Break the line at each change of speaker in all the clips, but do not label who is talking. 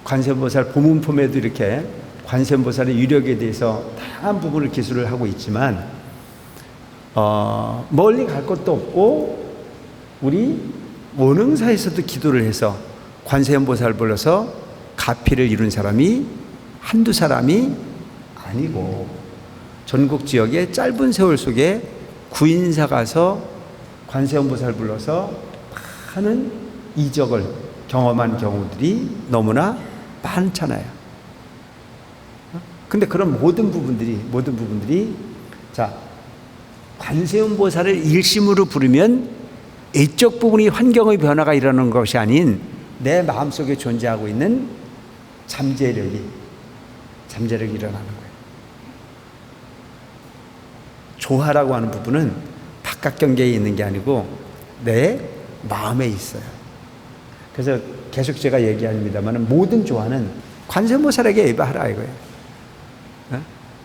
관세음보살 보문품에도 이렇게 관세음보살의 유력에 대해서 다양한 부분을 기술을 하고 있지만 멀리 갈 것도 없고 우리 원흥사에서도 기도를 해서 관세음보살 불러서 가피를 이룬 사람이 한두 사람이 아니고 전국 지역의 짧은 세월 속에 구인사 가서 관세음보살 불러서 많은 이적을 경험한 경우들이 너무나 많잖아요. 근데 그런 모든 부분들이 자, 관세음보살을 일심으로 부르면 애적 부분이 환경의 변화가 일어나는 것이 아닌 내 마음속에 존재하고 있는 잠재력이 일어나는 거예요. 조화라고 하는 부분은 바깥 경계에 있는 게 아니고 내 마음에 있어요. 그래서 계속 제가 얘기합니다만 모든 조화는 관세음보살에게 예배하라 이거예요.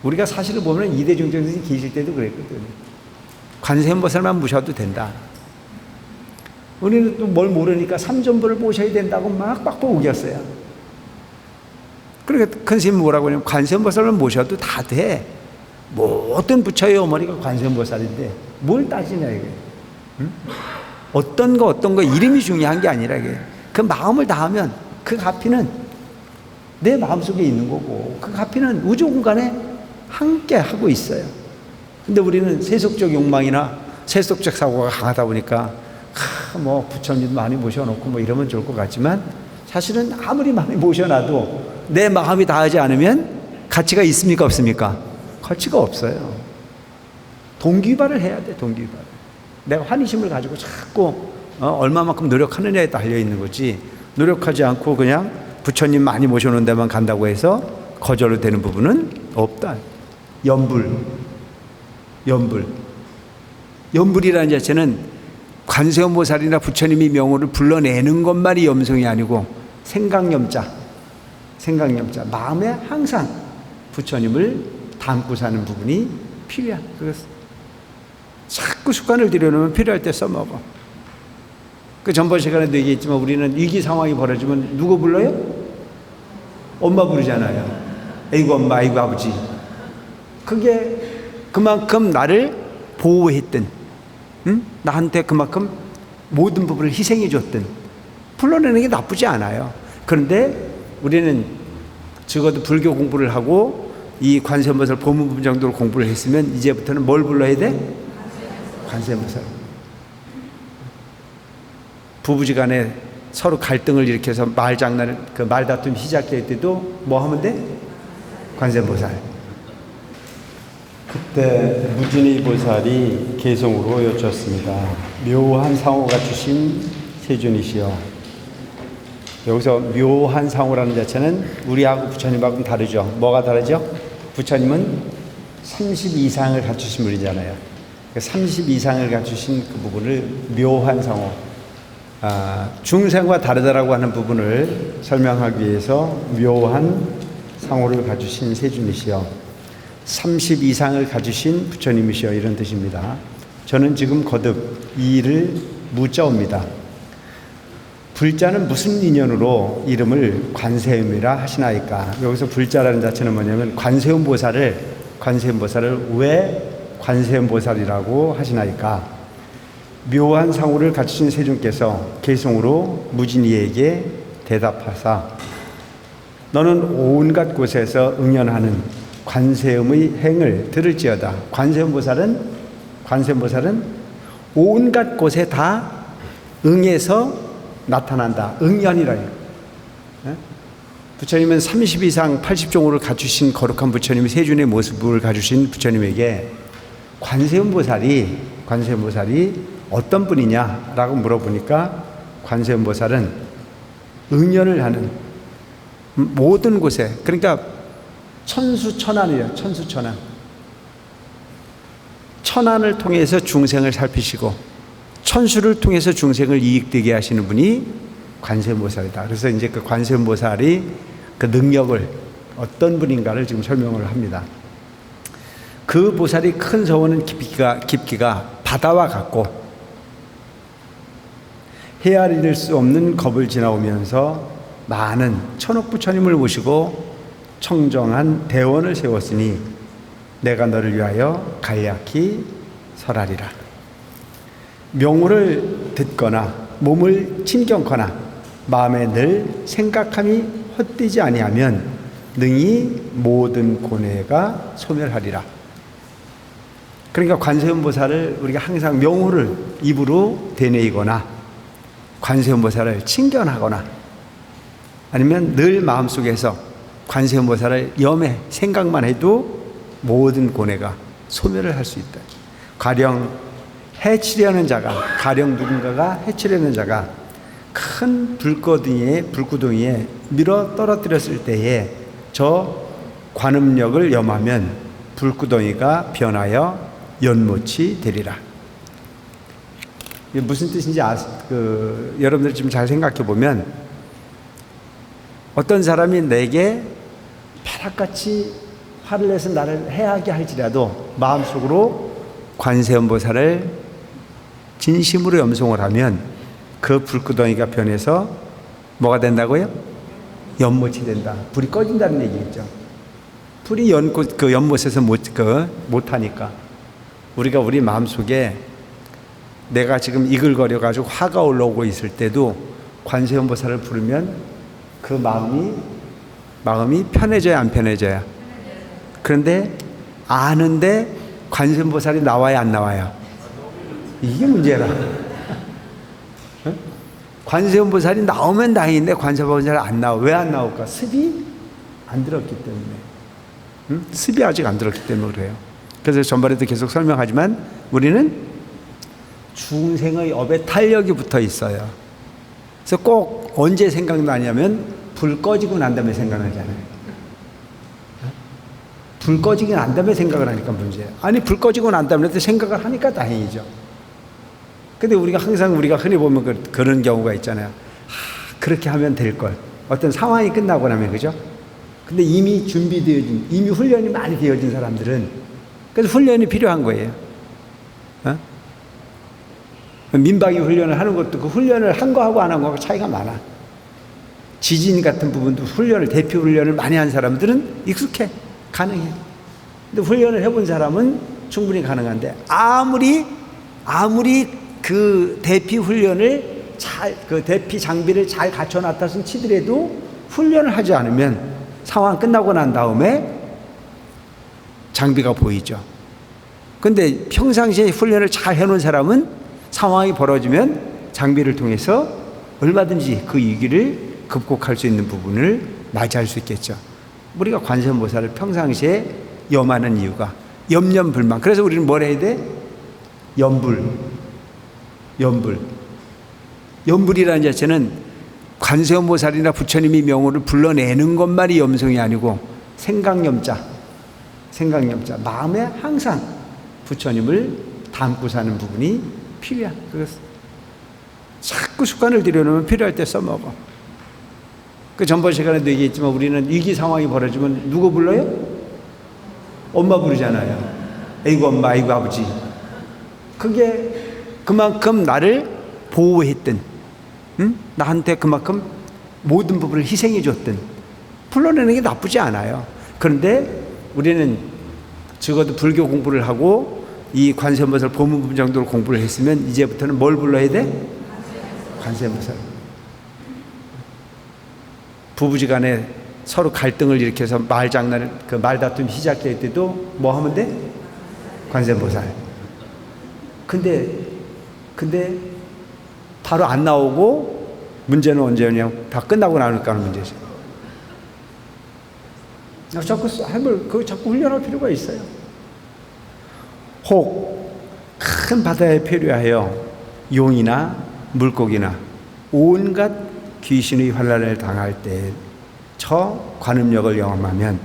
우리가 사실을 보면 이대중정선생님 계실 때도 그랬거든요. 관세음보살만 모셔도 된다. 우리는 또 뭘 모르니까 삼존부를 모셔야 된다고 막 빡빡 우겼어요. 그러니까 큰 스님은 뭐라고 하냐면 관세음보살만 모셔도 다 돼. 모든 부처의 어머니가 관세음보살인데 뭘 따지냐 이거예요. 응? 어떤 거 이름이 중요한 게 아니라 이게 그 마음을 다하면 그 가피는 내 마음속에 있는 거고 그 가피는 우주 공간에 함께 하고 있어요. 근데 우리는 세속적 욕망이나 세속적 사고가 강하다 보니까 뭐 부처님 많이 모셔놓고 뭐 이러면 좋을 것 같지만 사실은 아무리 많이 모셔놔도 내 마음이 닿지 않으면 가치가 있습니까 없습니까? 가치가 없어요. 동기발을 해야 돼. 동기발. 내가 환희심을 가지고 자꾸 얼마만큼 노력하느냐에 달려 있는 거지 노력하지 않고 그냥 부처님 많이 모셔놓은 데만 간다고 해서 거절로 되는 부분은 없다. 연불이라는 자체는 관세음보살이나 부처님이 명호를 불러내는 것만이 염성이 아니고 생각염자 마음에 항상 부처님을 담고 사는 부분이 필요한 그래서 자꾸 습관을 들여놓으면 필요할 때 써먹어. 그 전번 시간에도 얘기했지만 우리는 위기 상황이 벌어지면 누구 불러요? 엄마 부르잖아요. 아이고 엄마 아이고 아버지. 그게 그만큼 나를 보호했든 나한테 그만큼 모든 부분을 희생해 줬든 불러내는 게 나쁘지 않아요. 그런데 우리는 적어도 불교 공부를 하고 이 관세음보살 보문부분 정도로 공부를 했으면 이제부터는 뭘 불러야 돼? 관세음보살. 부부지간에 서로 갈등을 일으켜서 말장난을 그 말다툼 시작될 때도 뭐 하면 돼? 관세음보살.
그때 무진의 보살이 개성으로 여쭈었습니다. 묘한 상호가 주신 세존이시여.
여기서 묘한 상호라는 자체는 우리하고 부처님하고는 다르죠. 뭐가 다르죠? 부처님은 30 이상을 갖추신 분이잖아요. 30 이상을 갖추신 그 부분을 묘한 상호, 중생과 다르다라고 하는 부분을 설명하기 위해서 묘한 상호를 가주신 세존이시여, 30 이상을 가주신 부처님이시여, 이런 뜻입니다. 저는 지금 거듭 이 일을 묻자옵니다. 불자는 무슨 인연으로 이름을 관세음이라 하시나이까? 여기서 불자라는 자체는 뭐냐면 관세음보살을 왜 관세음보살이라고 하시나이까? 묘한 상호를 갖추신 세존께서 개성으로 무진이에게 대답하사 너는 온갖 곳에서 응연하는 관세음의 행을 들을지어다. 관세음보살은 온갖 곳에 다 응해서 나타난다. 응연이라 해요. 부처님은 30 이상 80종호를 갖추신 거룩한 부처님이 세존의 모습을 가주신 부처님에게 관세음보살이 어떤 분이냐라고 물어보니까 관세음보살은 응연을 하는 모든 곳에, 그러니까 천수천안이에요. 천수천안. 천안을 통해서 중생을 살피시고 천수를 통해서 중생을 이익되게 하시는 분이 관세음보살이다. 그래서 이제 그 관세음보살이 그 능력을 어떤 분인가를 지금 설명을 합니다. 그 보살이 큰 서원은 깊이가 바다와 같고 헤아릴 수 없는 겁을 지나오면서 많은 천억 부처님을 모시고 청정한 대원을 세웠으니 내가 너를 위하여 간략히 설하리라. 명호를 듣거나 몸을 친경거나 마음에 늘 생각함이 헛되지 아니하면 능히 모든 고뇌가 소멸하리라. 그러니까 관세음보살을 우리가 항상 명호를 입으로 되뇌이거나 관세음보살을 친견하거나 아니면 늘 마음속에서 관세음보살을 염해 생각만 해도 모든 고뇌가 소멸을 할 수 있다. 가령 해치려는 자가, 가령 누군가가 해치려는 자가 큰 불구덩이에 밀어 떨어뜨렸을 때에 저 관음력을 염하면 불구덩이가 변하여 연못이 되리라. 이게 무슨 뜻인지 여러분들 좀 잘 생각해 보면, 어떤 사람이 내게 벼락같이 화를 내서 나를 해하게 할지라도 마음속으로 관세음보살을 진심으로 염송을 하면 그 불구덩이가 변해서 뭐가 된다고요? 연못이 된다. 불이 꺼진다는 얘기겠죠. 불이 그 연못에서 못하니까 우리가 우리 마음속에 내가 지금 이글거려 가지고 화가 올라오고 있을 때도 관세음보살을 부르면 그 마음이 편해져야 안 편해져야? 그런데 아는데 관세음보살이 나와야 안 나와요? 이게 문제라. 관세음보살이 나오면 다행인데 관세음보살이 안 나와. 왜 안 나올까? 습이 안 들었기 때문에. 습이 아직 안 들었기 때문에 그래요. 그래서 전번에도 계속 설명하지만 우리는 중생의 업에 탄력이 붙어 있어요. 그래서 꼭 언제 생각나냐면 불 꺼지고 난 다음에 생각나잖아요. 불 꺼지고 난 다음에 생각을 하니까 문제예요. 아니, 불 꺼지고 난 다음에 생각을 하니까 다행이죠. 근데 우리가 항상 흔히 보면 그런 경우가 있잖아요. 그렇게 하면 될 걸. 어떤 상황이 끝나고 나면, 그죠? 근데 이미 이미 훈련이 많이 되어진 사람들은, 그래서 훈련이 필요한 거예요. 민박이 훈련을 하는 것도 그 훈련을 한 거하고 안 한 거하고 차이가 많아. 지진 같은 부분도 대피 훈련을 많이 한 사람들은 익숙해. 가능해. 근데 훈련을 해본 사람은 충분히 가능한데, 아무리 그 대피 훈련을 대피 장비를 잘 갖춰놨다는 치더라도 훈련을 하지 않으면 상황 끝나고 난 다음에 장비가 보이죠. 근데 평상시에 훈련을 잘 해놓은 사람은 상황이 벌어지면 장비를 통해서 얼마든지 그 위기를 극복할 수 있는 부분을 맞이할 수 있겠죠. 우리가 관세음보살을 평상시에 염하는 이유가 염려불만. 그래서 우리는 뭘 해야 돼? 염불이라는 자체는 관세음보살이나 부처님이 명호를 불러내는 것만이 염송이 아니고 생각염자, 마음에 항상 부처님을 담고 사는 부분이 필요한. 그래서 자꾸 습관을 들여놓으면 필요할 때 써먹어. 그 전번 시간에도 얘기했지만 우리는 위기 상황이 벌어지면 누구 불러요? 엄마 부르잖아요. 아이고 엄마, 아이고 아버지. 그게 그만큼 나를 보호했던, 나한테 그만큼 모든 부분을 희생해 줬던, 불러내는 게 나쁘지 않아요. 그런데 우리는 적어도 불교 공부를 하고 이 관세음보살 법문 부분 정도로 공부를 했으면 이제부터는 뭘 불러야 돼? 관세음보살. 부부지간에 서로 갈등을 일으켜서 말다툼이 시작될 때도 뭐 하면 돼? 관세음보살. 근데 바로 안 나오고 문제는 언제 오냐고 다 끝나고 나니까 하는 문제죠. 자꾸 훈련할 필요가 있어요. 혹 큰 바다에 표류하여 용이나 물고기나 온갖 귀신의 환난을 당할 때 저 관음력을 영험하면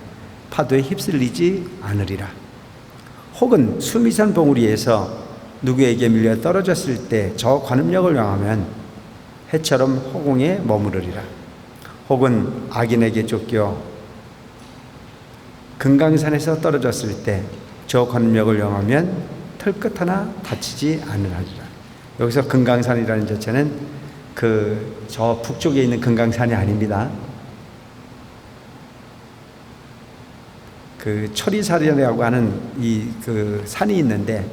파도에 휩쓸리지 않으리라. 혹은 수미산 봉우리에서 누구에게 밀려 떨어졌을 때 저 관음력을 영하면 해처럼 허공에 머무르리라. 혹은 악인에게 쫓겨 금강산에서 떨어졌을 때 저 관음력을 영하면 털끝 하나 다치지 않으리라. 여기서 금강산이라는 자체는 저 북쪽에 있는 금강산이 아닙니다. 철이산이라고 하는 산이 있는데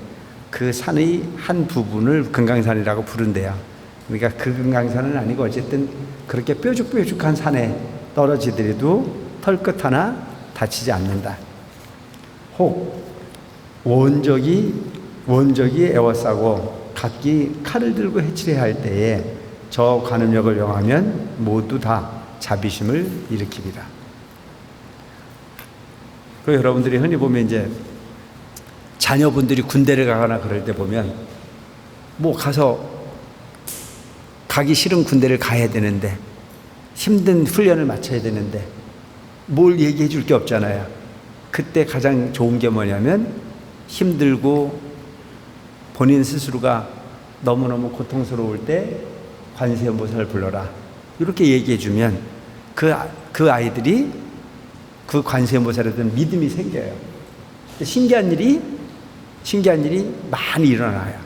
그 산의 한 부분을 금강산이라고 부른대요. 그러니까 그 금강산은 아니고 어쨌든 그렇게 뾰족뾰족한 산에 떨어지더라도 털끝 하나 다치지 않는다. 혹 원적이 에워싸고 각기 칼을 들고 해치려 할 때에 저 관음력을 영하면 모두 다 자비심을 일으키리라. 그리고 여러분들이 흔히 보면 이제 자녀분들이 군대를 가거나 그럴 때 보면 뭐 가기 싫은 군대를 가야 되는데 힘든 훈련을 마쳐야 되는데 뭘 얘기해 줄 게 없잖아요. 그때 가장 좋은 게 뭐냐면 힘들고 본인 스스로가 너무너무 고통스러울 때 관세음보살을 불러라 이렇게 얘기해 주면 그 아이들이 그 관세음보살에 대한 믿음이 생겨요. 신기한 일이 많이 일어나요.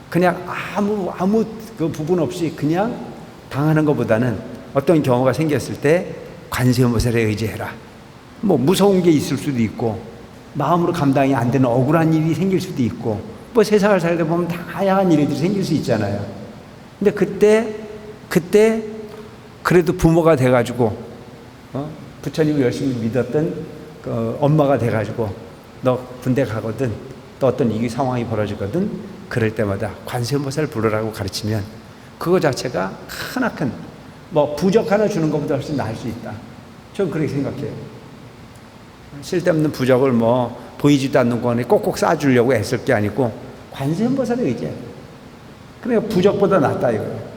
그냥 아무 그 부분 없이 그냥 당하는 것보다는 어떤 경우가 생겼을 때 관세음보살에 의지해라. 뭐 무서운 게 있을 수도 있고 마음으로 감당이 안 되는 억울한 일이 생길 수도 있고 뭐 세상을 살다 보면 다양한 일들이 생길 수 있잖아요. 근데 그때 그래도 부모가 돼가지고 부처님을 열심히 믿었던 엄마가 돼가지고 너 군대 가거든 또 어떤 이 상황이 벌어지거든 그럴 때마다 관세음보살을 부르라고 가르치면 그거 자체가 크나큰 뭐 부적 하나 주는 것보다 훨씬 나을 수 있다. 저는 그렇게 생각해요. 쓸데없는 부적을 뭐 보이지도 않는 거에 꼭꼭 쏴주려고 애쓸 게 아니고 관세음보살에 의지해요. 그러니까 부적보다 낫다 이거예요.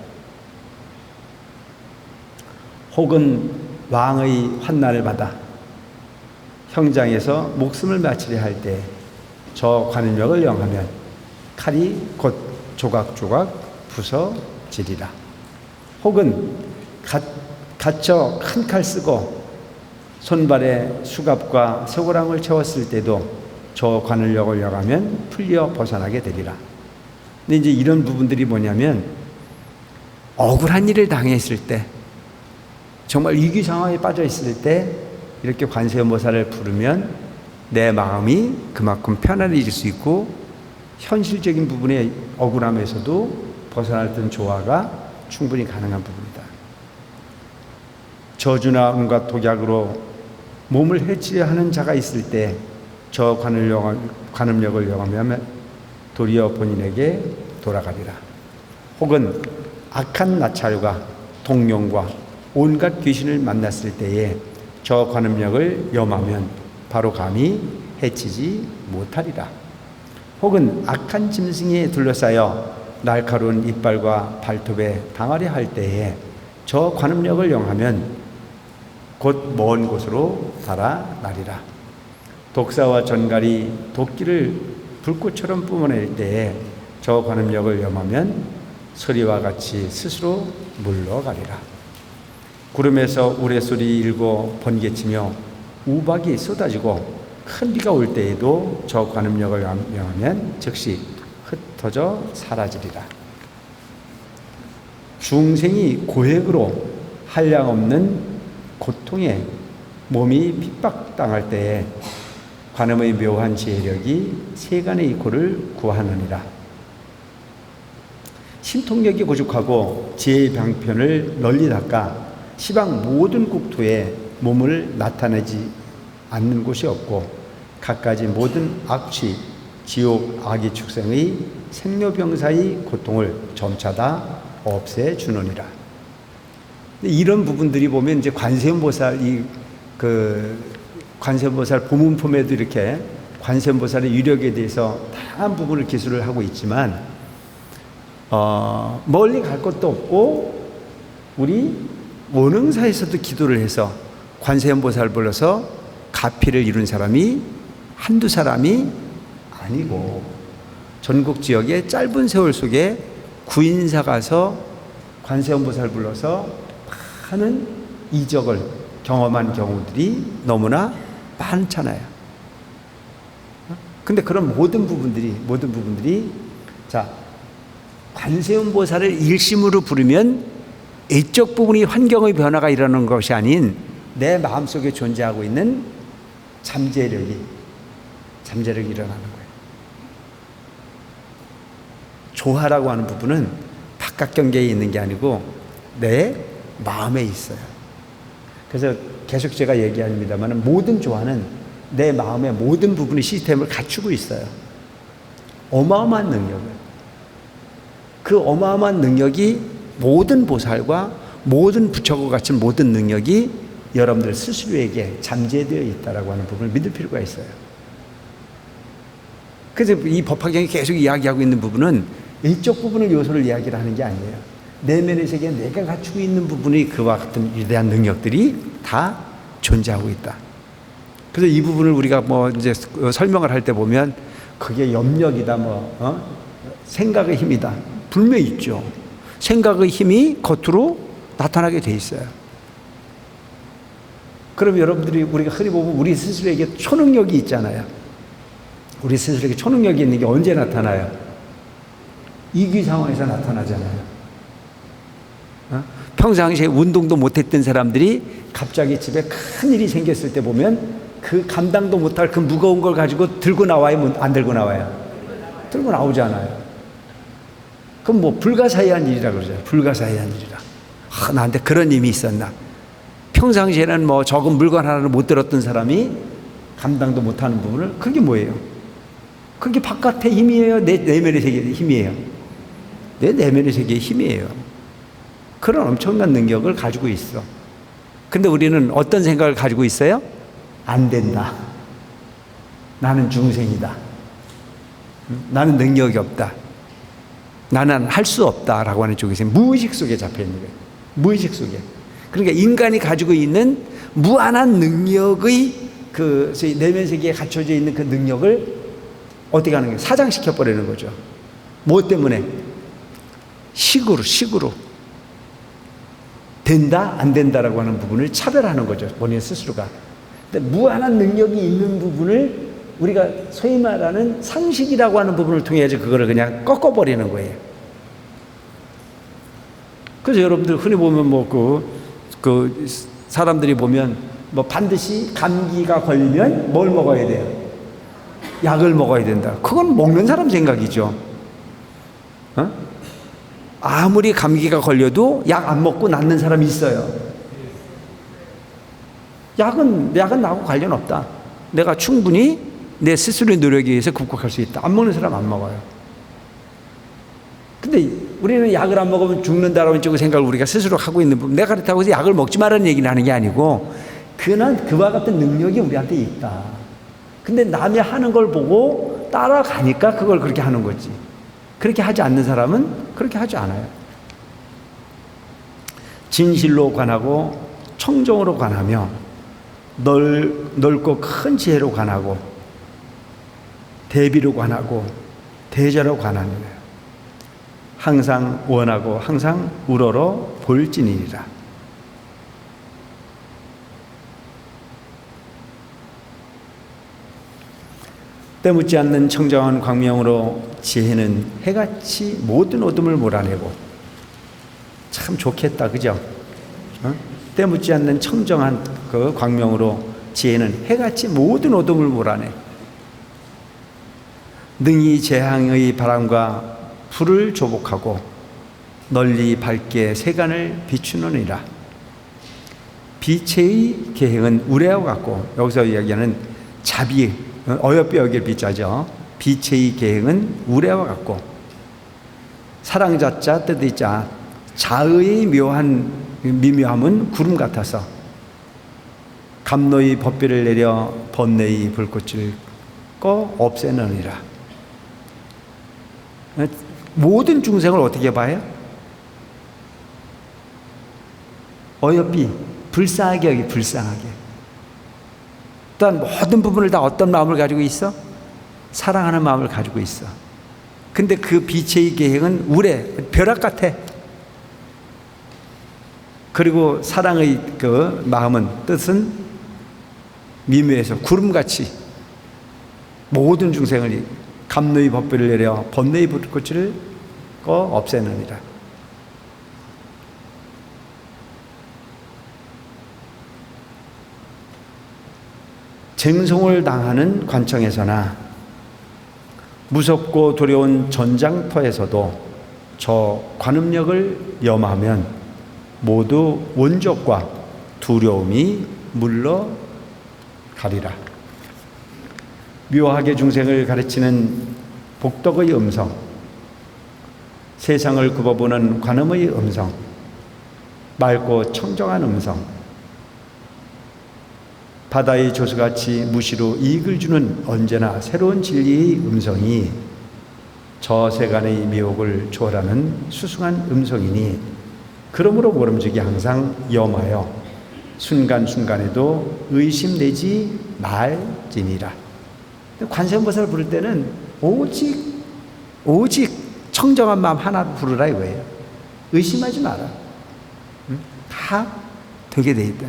혹은 왕의 환난을 받아 형장에서 목숨을 바치려 할 때 저 관음력을 영하면 칼이 곧 조각조각 부서지리라. 혹은 갇혀 큰 칼 쓰고 손발에 수갑과 쇠고랑을 채웠을 때도 저 관을력을 영하면 풀려 벗어나게 되리라. 근데 이제 이런 부분들이 뭐냐면 억울한 일을 당했을 때 정말 위기 상황에 빠져 있을 때 이렇게 관세음보살을 부르면 내 마음이 그만큼 편안해질 수 있고 현실적인 부분의 억울함에서도 벗어날 듯 조화가 충분히 가능한 부분이다. 저주나 온갖 독약으로 몸을 해치려 하는 자가 있을 때 저 관음력을 영하면 도리어 본인에게 돌아가리라. 혹은 악한 나찰과 동룡과 온갖 귀신을 만났을 때에 저 관음력을 염하면 바로 감히 해치지 못하리라. 혹은 악한 짐승에 둘러싸여 날카로운 이빨과 발톱에 당하려 할 때에 저 관음력을 영하면 곧 먼 곳으로 달아나리라. 독사와 전갈이 도끼를 불꽃처럼 뿜어낼 때에 저 관음력을 염하면 소리와 같이 스스로 물러가리라. 구름에서 우레소리 일고 번개치며 우박이 쏟아지고 큰 비가 올 때에도 저 관음력을 영하면 즉시 흩어져 사라지리라. 중생이 고액으로 한량없는 고통에 몸이 핍박당할 때에 관음의 묘한 지혜력이 세간의 이코를 구하느니라. 신통력이 부족하고 지혜의 방편을 널리 닦아 시방 모든 국토에 몸을 나타내지 않는 곳이 없고 갖가지 모든 악취, 지옥, 악의 축생의 생로병사의 고통을 점차 다 없애주느니라. 이런 부분들이 보면 이제 관세음보살 관세음보살 보문품에도 이렇게 관세음보살의 유력에 대해서 다양한 부분을 기술을 하고 있지만 멀리 갈 것도 없고 우리 원흥사에서도 기도를 해서 관세음보살 불러서 가피를 이룬 사람이 한두 사람이 아니고 전국 지역의 짧은 세월 속에 구인사 가서 관세음보살 불러서 많은 이적을 경험한 경우들이 너무나 많잖아요. 근데 그런 모든 부분들이 자 관세음보살을 일심으로 부르면 이쪽 부분이 환경의 변화가 일어나는 것이 아닌 내 마음속에 존재하고 있는 잠재력이 일어나는 거예요. 조화라고 하는 부분은 바깥 경계에 있는 게 아니고 내 마음에 있어요. 그래서 계속 제가 얘기합니다만 모든 조화는 내 마음의 모든 부분의 시스템을 갖추고 있어요. 어마어마한 능력을. 그 어마어마한 능력이 모든 보살과 모든 부처가 갖춘 모든 능력이 여러분들 스스로에게 잠재되어 있다라고 하는 부분을 믿을 필요가 있어요. 그래서 이 법화경이 계속 이야기하고 있는 부분은 일적 부분의 요소를 이야기를 하는 게 아니에요. 내면의 세계에 내가 갖추고 있는 부분이 그와 같은 위대한 능력들이 다 존재하고 있다. 그래서 이 부분을 우리가 뭐 이제 설명을 할 때 보면 그게 염력이다, 생각의 힘이다. 분명히 있죠. 생각의 힘이 겉으로 나타나게 돼 있어요. 그럼 여러분들이 우리가 흔히 보면 우리 스스로에게 초능력이 있잖아요. 우리 스스로에게 초능력이 있는 게 언제 나타나요? 위기 상황에서 나타나잖아요. 평상시에 운동도 못했던 사람들이 갑자기 집에 큰 일이 생겼을 때 보면 그 감당도 못할 그 무거운 걸 가지고 들고 나와요? 안 들고 나와요? 들고 나오잖아요. 그럼 뭐 불가사의한 일이라 그러잖아요. 불가사의한 일이라. 나한테 그런 힘이 있었나? 평상시에는 뭐 적은 물건 하나를 못 들었던 사람이 감당도 못하는 부분을, 그게 뭐예요? 그게 바깥의 힘이에요? 내 내면의 세계의 힘이에요? 내 내면의 세계의 힘이에요. 그런 엄청난 능력을 가지고 있어. 근데 우리는 어떤 생각을 가지고 있어요? 안 된다. 나는 중생이다. 나는 능력이 없다. 나는 할 수 없다라고 하는 쪽에서 무의식 속에 잡혀 있는 거예요. 무의식 속에. 그러니까 인간이 가지고 있는 무한한 능력의 그 내면 세계에 갖춰져 있는 그 능력을 어떻게 하는 거예요? 사장시켜 버리는 거죠. 뭐 때문에? 식으로. 된다, 안 된다라고 하는 부분을 차별하는 거죠. 본인 스스로가. 근데 무한한 능력이 있는 부분을 우리가 소위 말하는 상식이라고 하는 부분을 통해서 그거를 그냥 꺾어버리는 거예요. 그래서 여러분들 흔히 보면 그 사람들이 보면 뭐 반드시 감기가 걸리면 뭘 먹어야 돼요? 약을 먹어야 된다. 그건 먹는 사람 생각이죠. 아무리 감기가 걸려도 약 안 먹고 낫는 사람이 있어요. 약은 나하고 관련 없다. 내가 충분히 내 스스로의 노력에 의해서 극복할 수 있다. 안 먹는 사람 안 먹어요. 근데 우리는 약을 안 먹으면 죽는다라는 쪽의 생각을 우리가 스스로 하고 있는 부분. 내가 그렇다고 해서 약을 먹지 말라는 얘기는 하는 게 아니고, 그와 같은 능력이 우리한테 있다. 근데 남이 하는 걸 보고 따라가니까 그걸 그렇게 하는 거지. 그렇게 하지 않는 사람은 그렇게 하지 않아요. 진실로 관하고 청정으로 관하며 넓고 큰 지혜로 관하고 대비로 관하고 대자로 관하는 거예요. 항상 원하고 항상 우러러 볼지니라. 때묻지 않는 청정한 광명으로 지혜는 해같이 모든 어둠을 몰아내고. 참 좋겠다, 그죠? 때묻지 않는 청정한 그 광명으로 지혜는 해같이 모든 어둠을 몰아내. 능히 재앙의 바람과 불을 조복하고 널리 밝게 세간을 비추느니라. 빛의 계행은 우레와 같고, 여기서 이야기하는 자비, 어여삐 여길 비자죠. 빛의 계행은 우레와 같고, 사랑자자 뜻의 자, 자의 묘한 미묘함은 구름 같아서 감노의 법비를 내려 번뇌의 불꽃을 꺼 없애느니라. 모든 중생을 어떻게 봐요? 어여삐, 불쌍하게 여기, 불쌍하게. 또한 모든 부분을 다 어떤 마음을 가지고 있어? 사랑하는 마음을 가지고 있어. 근데 그 빛의 계획은 우레, 벼락 같아. 그리고 사랑의 그 마음은, 뜻은 미묘해서 구름같이 모든 중생을 감노의 법비를 내려 번뇌의 불꽃을 거 없애느니라. 쟁송을 당하는 관청에서나 무섭고 두려운 전장터에서도 저 관음력을 염하면 모두 원족과 두려움이 물러가리라. 묘하게 중생을 가르치는 복덕의 음성, 세상을 굽어보는 관음의 음성, 맑고 청정한 음성, 바다의 조수같이 무시로 이익을 주는 언제나 새로운 진리의 음성이 저 세간의 미혹을 초월하는 수승한 음성이니 그러므로 모름지기 항상 염하여 순간순간에도 의심내지 말지니라. 관세음보살을 부를 때는 오직 청정한 마음 하나로 부르라 이거예요. 의심하지 마라. 다 되게 돼 있다.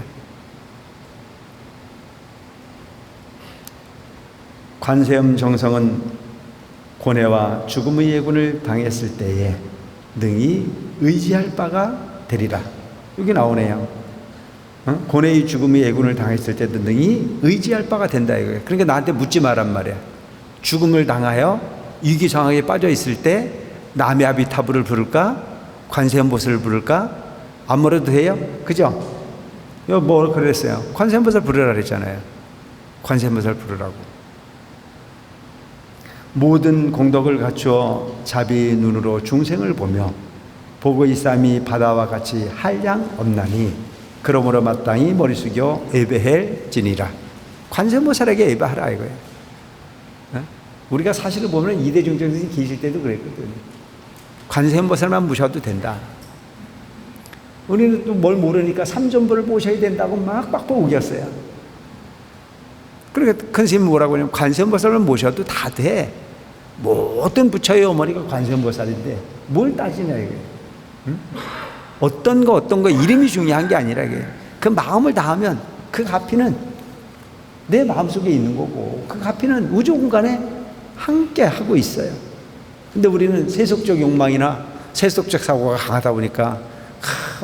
관세음 정성은 고뇌와 죽음의 예군을 당했을 때에 능히 의지할 바가 되리라. 여기 나오네요. 고뇌의 죽음의 예군을 당했을 때도 능히 의지할 바가 된다 이거예요. 그러니까 나한테 묻지 마란 말이야. 죽음을 당하여 위기 상황에 빠져 있을 때 남의 아비타불을 부를까? 관세음보살을 부를까? 안 물어도 돼요? 그죠? 이거 뭐 그랬어요? 관세음보살 부르라 그랬잖아요. 관세음보살 부르라고. 모든 공덕을 갖추어 자비 눈으로 중생을 보며 보고 있삼이 바다와 같이 한량 없나니 그러므로 마땅히 머리 숙여 예배할지니라. 관세음보살에게 예배하라 이거예요. 우리가 사실을 보면 이대중정선이 계실 때도 그랬거든요. 관세음보살만 모셔도 된다. 우리는 또 뭘 모르니까 삼존부를 모셔야 된다고 막 빡빡 우겼어요. 그러니까 큰 스님은 뭐라고 하냐면 관세음보살을 모셔도 다 돼. 뭐 어떤 부처의 어머니가 관세음보살인데 뭘 따지냐 이게. 어떤 거 이름이 중요한 게 아니라 이게. 그 마음을 다하면 그 가피는 내 마음속에 있는 거고 그 가피는 우주 공간에 함께 하고 있어요. 근데 우리는 세속적 욕망이나 세속적 사고가 강하다 보니까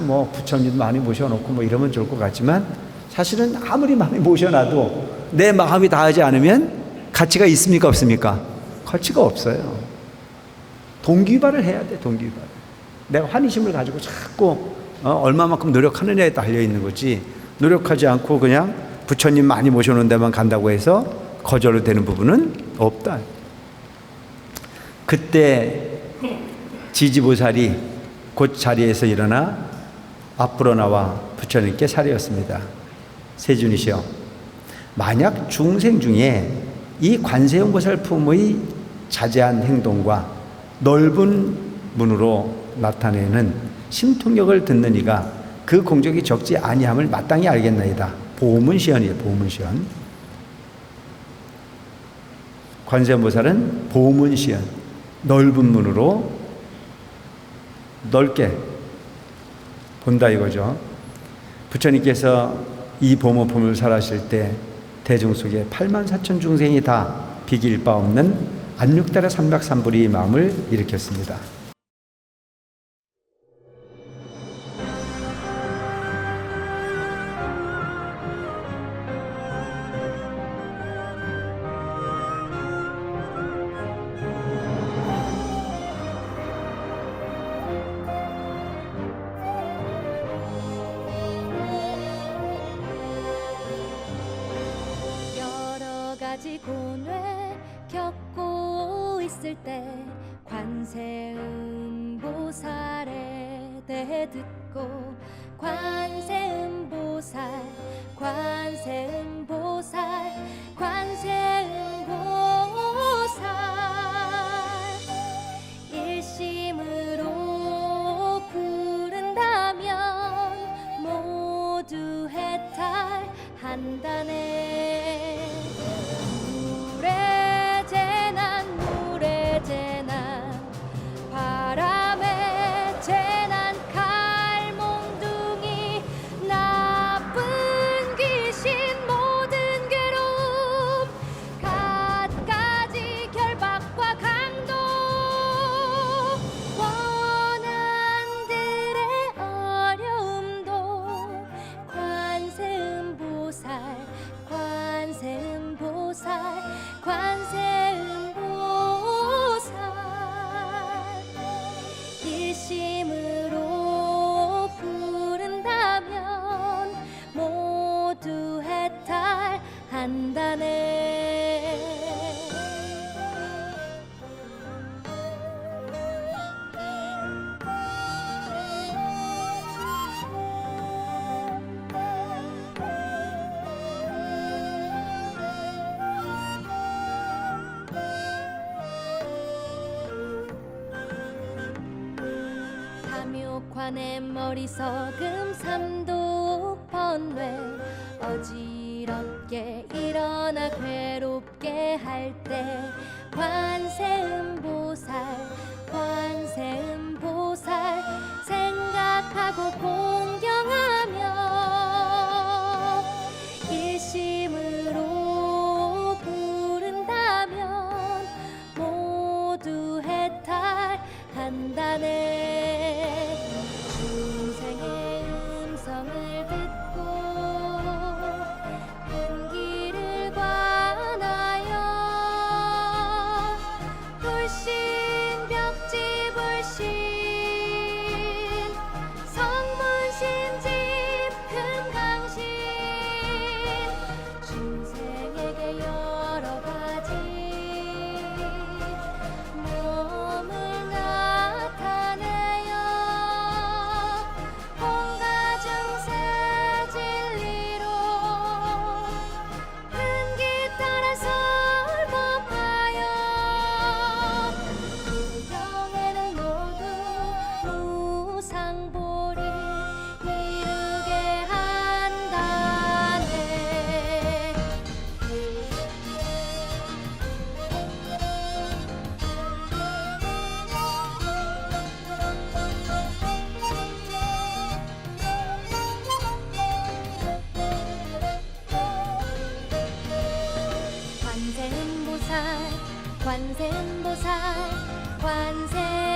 뭐 부처님 많이 모셔놓고 뭐 이러면 좋을 것 같지만 사실은 아무리 많이 모셔놔도 내 마음이 다하지 않으면 가치가 있습니까 없습니까? 가치가 없어요. 동기발을 해야 돼. 동기발. 내가 환희심을 가지고 자꾸 얼마만큼 노력하느냐에 달려 있는 거지 노력하지 않고 그냥 부처님 많이 모셔놓은 데만 간다고 해서 거절로 되는 부분은 없다. 그때 지지보살이 곧 자리에서 일어나 앞으로 나와 부처님께 사리었습니다. 세준이시여, 만약 중생 중에 이 관세음보살 품의 자제한 행동과 넓은 문으로 나타내는 심통력을 듣는 이가 그 공적이 적지 아니함을 마땅히 알겠나이다. 보문시언이에요. 보문시언. 관세음보살은 보문시언, 넓은 문으로 넓게 본다 이거죠. 부처님께서 이 보모품을 설하실 때 대중 속에 84,000 중생이 다 비길 바 없는 안육달의 삼박삼불이 마음을 일으켰습니다.
고뇌 겪고 있을 때 관세음보살에 대해 듣고 관세음보살 일심으로 부른다면 모두 해탈한다네. 물의 재난 바람의 재난 칼몽둥이 나쁜 귀신 모든 괴로움 갖가지 결박과 강도 관의 머리석음 삼독 번뇌 어지럽게 일어나 괴롭게 할 때 관세음보살 생각하고 공경하며 일심으로 부른다면 모두 해탈한다네. 중생의 음성을 듣고 큰 길을 관하여 불신 벽지불신 성문신집 큰 강신 중생에게 여러 가지 몸을 나타내어 온갖 중세 진리로 큰 길 따라서 법하여 구경에는 모두 무상보리 이루게 한다네. 관세음보살 관세음보살 관세